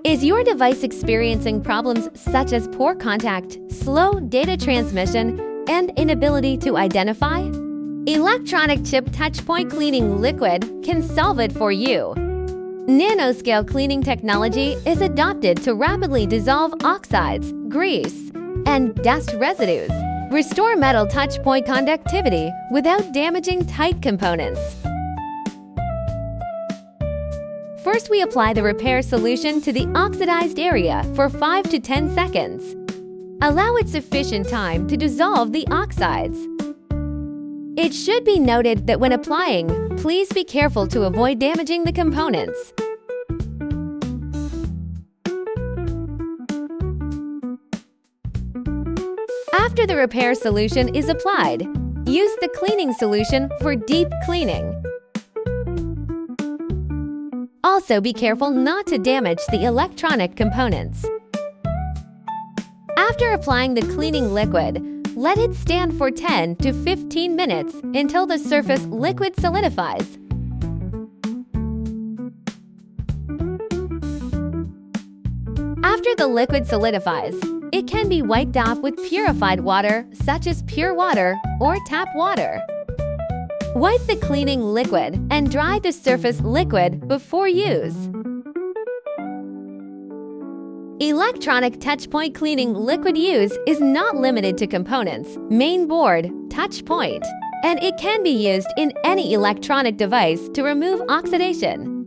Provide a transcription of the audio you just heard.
Is your device experiencing problems such as poor contact, slow data transmission, and inability to identify? Electronic Chip Touchpoint Cleaning Liquid can solve it for you. Nanoscale cleaning technology is adopted to rapidly dissolve oxides, grease, and dust residues. Restore metal touchpoint conductivity without damaging tight components. First, we apply the repair solution to the oxidized area for 5 to 10 seconds. Allow it sufficient time to dissolve the oxides. It should be noted that when applying, please be careful to avoid damaging the components. After the repair solution is applied, use the cleaning solution for deep cleaning. Also, be careful not to damage the electronic components. After applying the cleaning liquid, let it stand for 10 to 15 minutes until the surface liquid solidifies. After the liquid solidifies, it can be wiped off with purified water such as pure water or tap water. Wipe the cleaning liquid and dry the surface liquid before use. Electronic touchpoint cleaning liquid use is not limited to components, main board, touch point, and it can be used in any electronic device to remove oxidation.